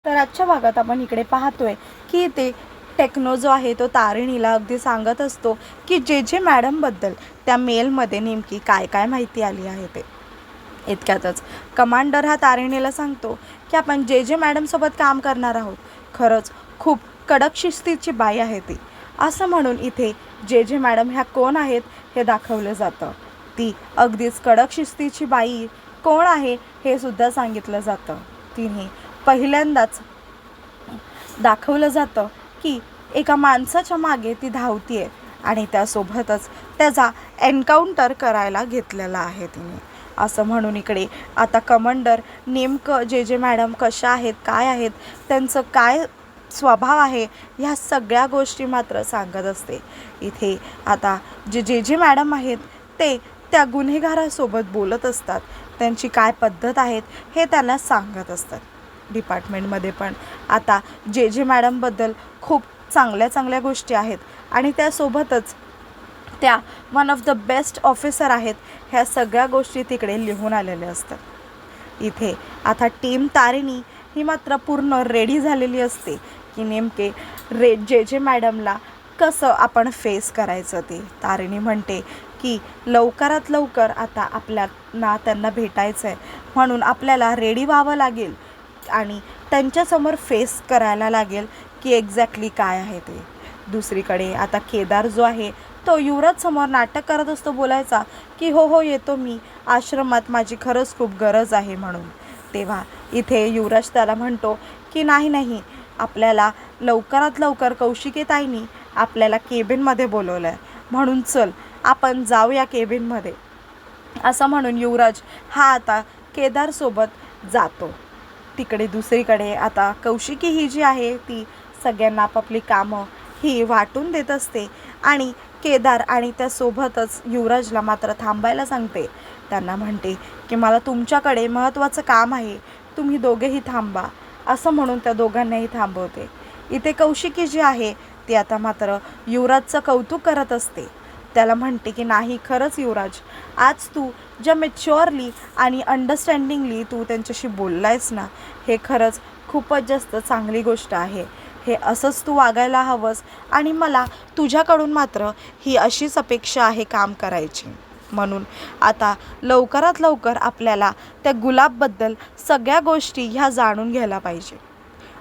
तर आजच्या भागात आपण इकडे पाहतोय की ते टेक्नो जो आहे तो तारिणीला अगदी सांगत असतो की जे जे मॅडमबद्दल त्या मेलमध्ये नेमकी काय काय माहिती आली आहे ते. इतक्यातच कमांडर हा तारिणीला सांगतो की आपण जे जे मॅडमसोबत काम करणार आहोत. खरंच खूप कडक शिस्तीची बाई आहे ती. असं म्हणून इथे जे जे मॅडम ह्या कोण आहेत हे दाखवलं जातं. ती अगदीच कडक शिस्तीची बाई कोण आहे हे सुद्धा सांगितलं जातं. तिने पहिल्यांदाच दाखवलं जातं की एका माणसाच्या मागे ती धावतीये आणि त्यासोबतच त्याचा एन्काउंटर करायला घेतलेला आहे तिने. असं म्हणून इकडे आता कमांडर नेमकं जे जे मॅडम कशा आहेत, काय आहेत, त्यांचं काय स्वभाव आहे, ह्या सगळ्या गोष्टी मात्र सांगत असते. इथे आता जे जे मॅडम आहेत ते त्या गुन्हेगारासोबत बोलत असतात. त्यांची काय पद्धत आहेत हे त्यांना सांगत असतात. डिपार्टमेंटमध्ये पण आता जे जे मॅडमबद्दल खूप चांगल्या चांगल्या गोष्टी आहेत आणि त्यासोबतच त्या one of the best officer आहेत, ह्या सगळ्या गोष्टी तिकडे लिहून आलेल्या असतात. इथे आता टीम तारिणी ही मात्र पूर्ण रेडी झालेली असते की नेमके जे जे मॅडमला कसं आपण फेस करायचं ते. तारिणी म्हणते की लवकरात लवकर आता आपल्याला त्यांना भेटायचं आहे, म्हणून आपल्याला रेडी व्हावं लागेल आणि त्यांच्यासमोर फेस करायला लागेल की एक्झॅक्टली काय आहे ते. दुसरीकडे आता केदार जो आहे तो युवराज समोर नाटक करत असतो बोलायचा की हो हो येतो मी, आश्रमात माझी खरंच खूप गरज आहे म्हणून. तेव्हा इथे युवराज त्याला म्हणतो की नाही नाही, आपल्याला लवकरात लवकर कौशिकीताईंनी आपल्याला केबिनमध्ये बोलवलं आहे, म्हणून चल आपण जाऊया केबिनमध्ये. असं म्हणून युवराज हा आता केदारसोबत जातो. तिकडे दुसरीकडे आता कौशिकी ही जी आहे ती सगळ्यांना आपापली कामं ही वाटून देत असते आणि केदार आणि त्यासोबतच युवराजला मात्र थांबायला सांगते. त्यांना म्हणते की मला तुमच्याकडे महत्त्वाचं काम आहे, तुम्ही दोघेही थांबा. असं म्हणून त्या दोघांनाही थांबवते. इथे कौशिकी जी आहे ती आता मात्र युवराजचं कौतुक करत असते. त्याला म्हणते की नाही खरंच युवराज, आज तू ज्या मॅच्युअरली आणि अंडरस्टँडिंगली तू त्यांच्याशी बोललायस ना, हे खरंच खूपच जास्त चांगली गोष्ट आहे. हे असंच तू वागायला हवंस आणि मला तुझ्याकडून मात्र ही अशीच अपेक्षा आहे काम करायची. म्हणून आता लवकरात लवकर आपल्याला त्या गुलाबबद्दल सगळ्या गोष्टी ह्या जाणून घ्यायला पाहिजे.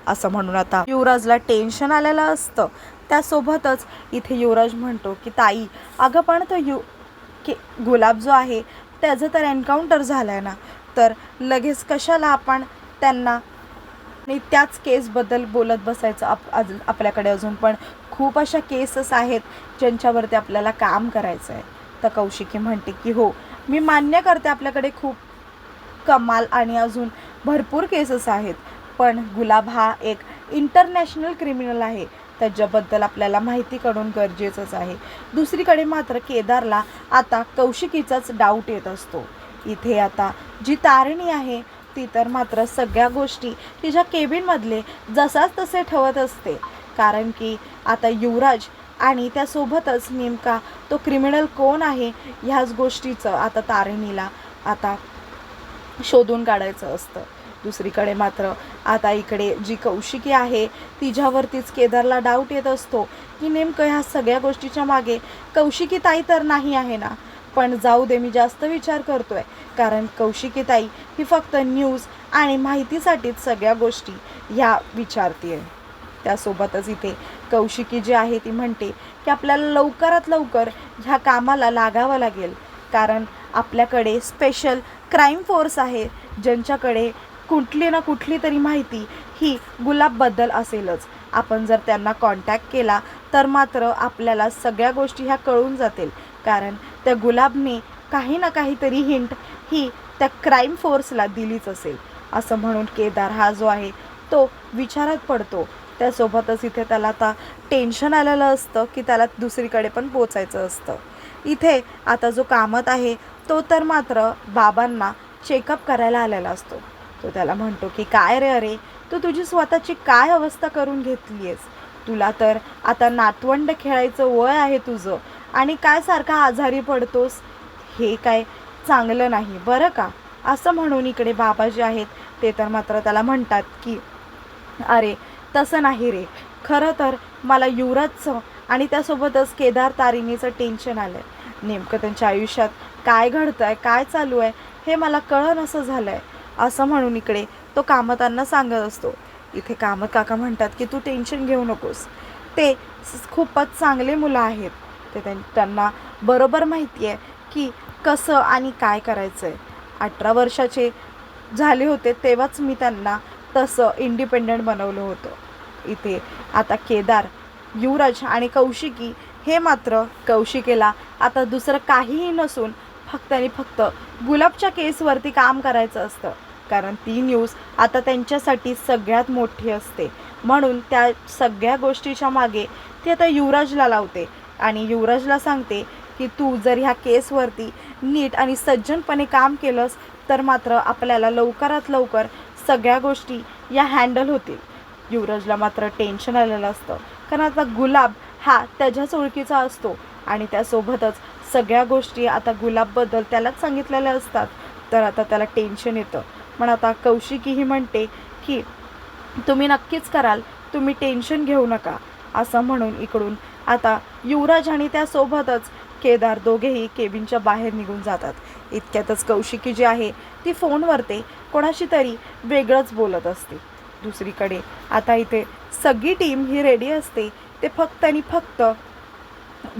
असं म्हणून आता युवराजला टेन्शन आलेलं असतं. त्यासोबतच इथे युवराज म्हणतो की ताई अगं पण तो गुलाब जो आहे त्याचं तर एन्काउंटर झालं आहे ना, तर लगेच कशाला आपण त्यांना आणि त्याच केसबद्दल बोलत बसायचं. आपल्याकडे अजून पण खूप अशा केसेस आहेत ज्यांच्यावरती आपल्याला काम करायचं आहे. तर कौशिकी म्हणते की हो मी मान्य करते, आपल्याकडे खूप कमाल आणि अजून भरपूर केसेस आहेत, पण गुलाब हा एक इंटरनॅशनल क्रिमिनल आहे, त्याच्याबद्दल आपल्याला माहिती काढून गरजेचंच आहे. दुसरीकडे मात्र केदारला आता कौशिकीचाच डाऊट येत असतो. इथे आता जी तारिणी आहे ती तर मात्र सगळ्या गोष्टी तिच्या केबिनमधले जसाच तसे ठेवत असते, कारण की आता युवराज आणि त्यासोबतच नेमका तो क्रिमिनल कोण आहे ह्याच गोष्टीचं आता तारिणीला आता शोधून काढायचं असतं. दुसरीकडे मात्र आता इकडे जी कौशिकी आहे तिच्यावरतीच केदारला डाऊट येत असतो की नेमकं ह्या सगळ्या गोष्टीच्या मागे कौशिकीताई तर नाही आहे ना. पण जाऊ दे, मी जास्त विचार करतोय, कारण कौशिकीताई ही फक्त न्यूज आणि माहितीसाठीच सगळ्या गोष्टी ह्या विचारते. त्यासोबतच इथे कौशिकी जी आहे ती म्हणते की आपल्याला लवकरात लवकर ह्या कामाला लागावं लागेल, कारण आपल्याकडे स्पेशल क्राईम फोर्स आहे ज्यांच्याकडे कुठली ना कुठली तरी माहिती ही गुलाबबद्दल असेलच. आपण जर त्यांना कॉन्टॅक्ट केला तर मात्र आपल्याला सगळ्या गोष्टी ह्या कळून जातील, कारण त्या गुलाबने काही ना काहीतरी हिंट ही त्या क्राईम फोर्सला दिलीच असेल. असं म्हणून केदार हा जो आहे तो विचारात पडतो. त्यासोबतच इथे त्याला आता टेन्शन आलेलं असतं की त्याला दुसरीकडे पण पोचायचं असतं. इथे आता जो कामत आहे तो तर मात्र बाबांना चेकअप करायला आलेला असतो. तो त्याला म्हणतो की काय रे अरे, तू तुझी स्वतःची काय अवस्था करून घेतली आहेस, तुला तर आता नातवंड खेळायचं वय आहे तुझं आणि काय सारखा आजारी पडतोस, हे काय चांगलं नाही बरं का. असं म्हणून इकडे बाबा जे आहेत ते तर मात्र त्याला म्हणतात की अरे तसं नाही रे, खरं तर मला युवराजचं आणि त्यासोबतच केदार तारिणीचं टेन्शन आलं आहे. नेमकं त्यांच्या आयुष्यात काय घडतं आहे, काय चालू आहे हे मला कळेनासं झालं आहे. असं म्हणून इकडे तो कामतांना सांगत असतो. इथे कामत काका म्हणतात की तू टेन्शन घेऊ नकोस, ते खूपच चांगले मुलं आहेत. त्यांना बरोबर माहिती आहे की कसं आणि काय करायचं आहे. 18 वर्षाचे झाले होते तेव्हाच मी त्यांना तसं इंडिपेंडंट बनवलं होतं. इथे आता केदार, युवराज आणि कौशिकी हे मात्र कौशिकीला आता दुसरं काहीही नसून फक्त आणि फक्त गुलाबच्या केसवरती काम करायचं असतं. कारण ती न्यूज आता त्यांच्यासाठी सगळ्यात मोठी असते. म्हणून त्या सगळ्या गोष्टीच्या मागे ती आता युवराजला लावते आणि युवराजला सांगते की तू जर ह्या केसवरती नीट आणि सज्जनपणे काम केलंस तर मात्र आपल्याला लवकरात लवकर सगळ्या गोष्टी या हँडल होतील. युवराजला मात्र टेन्शन आलेलं असतं, कारण आता गुलाब हा त्याच्याच ओळखीचा असतो आणि त्यासोबतच सगळ्या गोष्टी आता गुलाबबद्दल त्यालाच सांगितलेल्या असतात. तर आता त्याला टेन्शन येतं. पण आता कौशिकीही म्हणते की तुम्ही नक्कीच कराल, तुम्ही टेन्शन घेऊ नका. असं म्हणून इकडून आता युवराज आणि त्यासोबतच केदार दोघेही केबिनच्या बाहेर निघून जातात. इतक्यातच कौशिकी जी आहे ती फोनवरती कोणाशी तरी वेगळंच बोलत असते. दुसरीकडे आता इथे सगळी टीम ही रेडी असते, ते फक्त आणि फक्त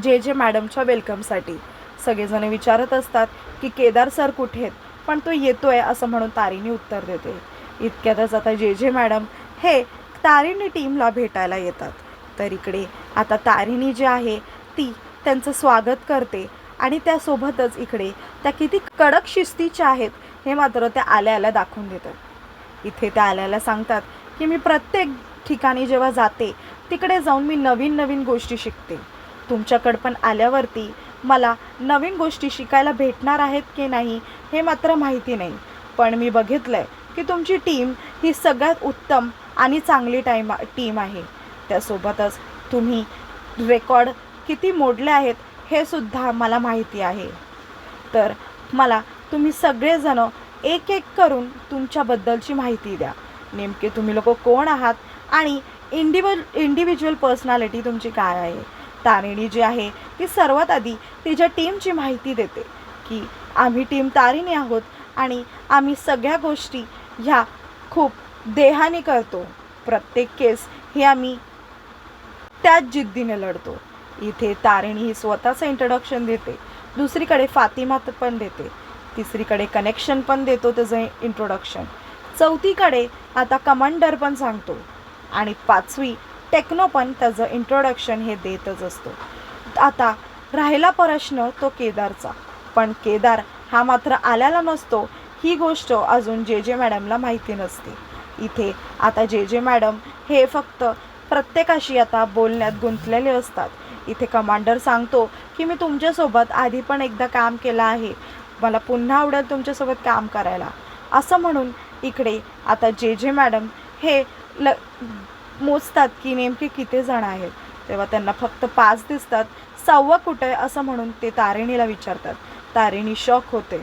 जे मॅडमच्या वेलकमसाठी. सगळेजण विचारत असतात की केदार सर कुठे आहेत, पण तो येतो आहे असं म्हणून तारिणी उत्तर देते. इतक्यातच आता जे मॅडम हे तारिणी टीमला भेटायला येतात. तर इकडे आता तारिणी जी आहे ती त्यांचं स्वागत करते आणि त्यासोबतच इकडे त्या किती कडक शिस्तीच्या आहेत हे मात्र त्या आल्या दाखवून देतात. इथे त्या आल्याला सांगतात की मी प्रत्येक ठिकाणी जेव्हा जाते तिकडे जाऊन मी नवीन नवीन गोष्टी शिकते. तुमच्याकडं पण आल्यावरती मला नवीन गोष्टी शिकायला भेटणार आहेत की नाही हे मात्र माहिती नाही. पण मी बघितलं आहे की तुमची टीम ही सगळ्यात उत्तम आणि चांगली टीम आहे. त्यासोबतच तुम्ही रेकॉर्ड किती मोडले आहेत हे सुद्धा मला माहिती आहे. तर मला तुम्ही सगळेजण एक एक करून तुमच्याबद्दलची माहिती द्या. नेमके तुम्ही लोक कोण आहात आणि इंडिव्हिज्युअल पर्सनॅलिटी तुमची काय आहे. तारिणी जी आहे ती सर्वात आधी तिच्या टीमची माहिती देते की आम्ही टीम तारिणी आहोत आणि आम्ही सगळ्या गोष्टी ह्या खूप देहाने करतो. प्रत्येक केस ही आम्ही त्याच जिद्दीने लढतो. इथे तारिणी ही स्वतःचं इंट्रोडक्शन देते, दुसरीकडे फातिमा पण देते, तिसरीकडे कनेक्शन पण देतो त्याचं इंट्रोडक्शन, चौथीकडे आता कमांडर पण सांगतो आणि पाचवी टेक्नो पण त्याचं इंट्रोडक्शन हे देतच असतो. आता राहिला प्रश्न तो केदारचा. पण केदार हा मात्र आल्याला नसतो. ही गोष्ट अजून जे मॅडमला माहिती नसते. इथे आता जे मॅडम हे फक्त प्रत्येकाशी आता बोलण्यात गुंतलेले असतात. इथे कमांडर सांगतो की मी तुमच्यासोबत आधी पण एकदा काम केलं आहे, मला पुन्हा आवडेल तुमच्यासोबत काम करायला. असं म्हणून इकडे आता जे मॅडम हे मोजतात की नेमके किती जण आहेत. तेव्हा त्यांना फक्त 5 दिसतात. 6वं कुठं आहे असं म्हणून ते तारिणीला विचारतात. तारिणी शॉक होते.